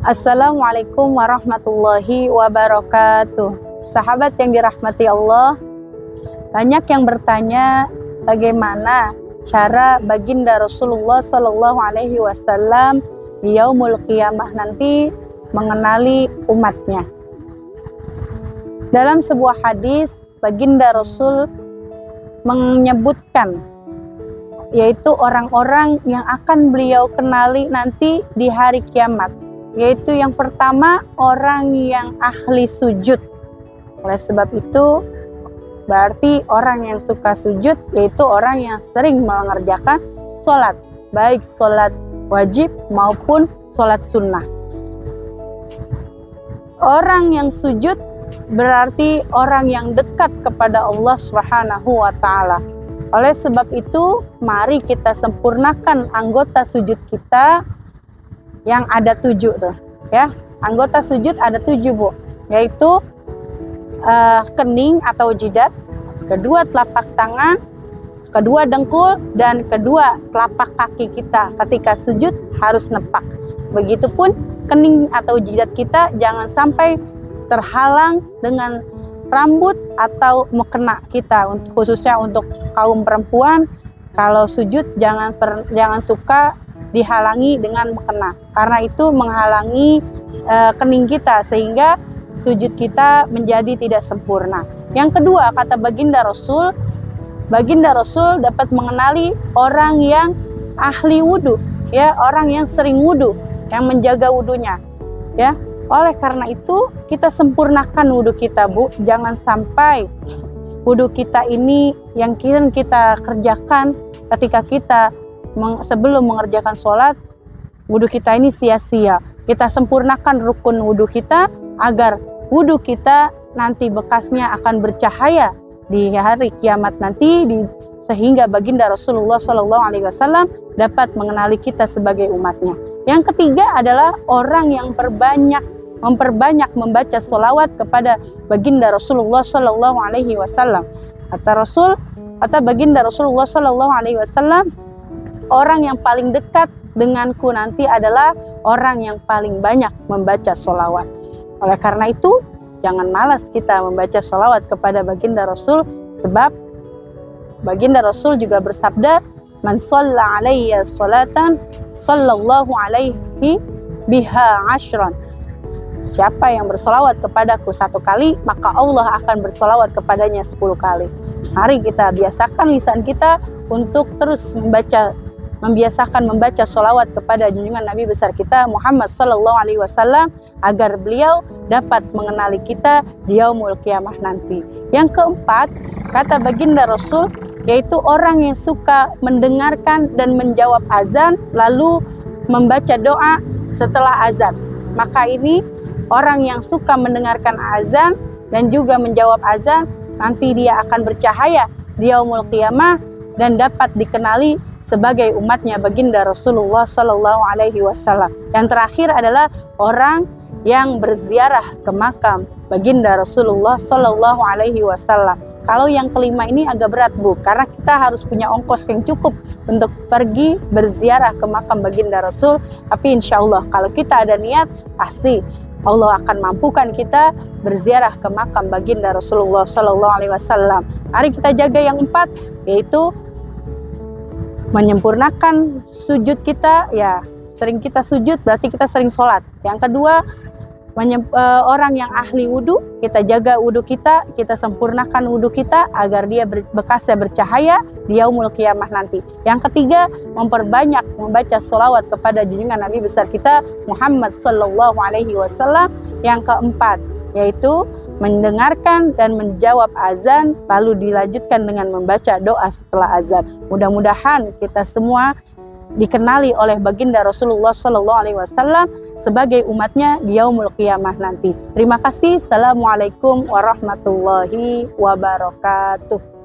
Assalamualaikum warahmatullahi wabarakatuh. Sahabat yang dirahmati Allah, banyak yang bertanya bagaimana cara baginda Rasulullah Sallallahu Alaihi Wasallam di yaumul qiyamah nanti mengenali umatnya. Dalam sebuah hadis, baginda Rasul menyebutkan yaitu orang-orang yang akan beliau kenali nanti di hari kiamat. Yaitu yang pertama, orang yang ahli sujud. Oleh sebab itu, berarti orang yang suka sujud yaitu orang yang sering mengerjakan sholat, baik sholat wajib maupun sholat sunnah. Orang yang sujud berarti orang yang dekat kepada Allah Subhanahu wa Ta'ala. Oleh sebab itu, mari kita sempurnakan anggota sujud kita yang ada 7 tuh, ya. Anggota sujud ada 7, Bu, yaitu kening atau jidat, kedua telapak tangan, kedua dengkul, dan kedua telapak kaki kita ketika sujud harus nepak. Begitupun kening atau jidat kita jangan sampai terhalang dengan rambut atau mukena kita. Khususnya untuk kaum perempuan, kalau sujud jangan suka dihalangi dengan mukena, karena itu menghalangi kening kita sehingga sujud kita menjadi tidak sempurna. Yang kedua, kata baginda Rasul dapat mengenali orang yang ahli wudhu, ya, orang yang sering wudhu, yang menjaga wudhunya, ya. Oleh karena itu kita sempurnakan wudhu kita, Bu. Jangan sampai wudhu kita ini yang kita kerjakan ketika kita sebelum mengerjakan sholat, wudhu kita ini sia-sia. Kita sempurnakan rukun wudhu kita agar wudhu kita nanti bekasnya akan bercahaya di hari kiamat nanti, sehingga baginda Rasulullah SAW dapat mengenali kita sebagai umatnya. Yang ketiga adalah orang yang memperbanyak membaca sholawat kepada baginda Rasulullah SAW. Kata baginda Rasulullah SAW, orang yang paling dekat denganku nanti adalah orang yang paling banyak membaca sholawat. Oleh karena itu, jangan malas kita membaca sholawat kepada baginda Rasul, sebab baginda Rasul juga bersabda, man shalla alayya sholatan sallallahu alaihi biha ashran. Siapa yang bersolawat kepadaku 1 kali, maka Allah akan bersolawat kepadanya 10 kali. Mari kita biasakan lisan kita untuk terus membiasakan membaca sholawat kepada junjungan Nabi besar kita Muhammad Sallallahu Alaihi Wasallam agar beliau dapat mengenali kita di yaumul qiyamah nanti. Yang keempat, kata baginda Rasul, yaitu orang yang suka mendengarkan dan menjawab azan lalu membaca doa setelah azan. Maka ini orang yang suka mendengarkan azan dan juga menjawab azan, nanti dia akan bercahaya di yaumul qiyamah dan dapat dikenali sebagai umatnya baginda Rasulullah Sallallahu Alaihi Wasallam. Yang terakhir adalah orang yang berziarah ke makam baginda Rasulullah Sallallahu Alaihi Wasallam. Kalau yang kelima ini agak berat, Bu, karena kita harus punya ongkos yang cukup untuk pergi berziarah ke makam baginda Rasul. Tapi insya Allah kalau kita ada niat, pasti Allah akan mampukan kita berziarah ke makam baginda Rasulullah Sallallahu Alaihi Wasallam. Mari kita jaga yang 4, yaitu menyempurnakan sujud kita. Ya, sering kita sujud berarti kita sering sholat. Yang kedua, orang yang ahli wudhu, kita jaga wudhu kita sempurnakan wudhu kita agar dia bekasnya bercahaya di yaumul qiyamah nanti. Yang ketiga, memperbanyak membaca sholawat kepada junjungan Nabi besar kita Muhammad Sallallahu Alaihi Wasallam. Yang keempat, yaitu mendengarkan dan menjawab azan lalu dilanjutkan dengan membaca doa setelah azan. Mudah-mudahan kita semua dikenali oleh baginda Rasulullah Sallallahu Alaihi Wasallam sebagai umatnya di yaumul qiyamah nanti. Terima kasih. Assalamualaikum warahmatullahi wabarakatuh.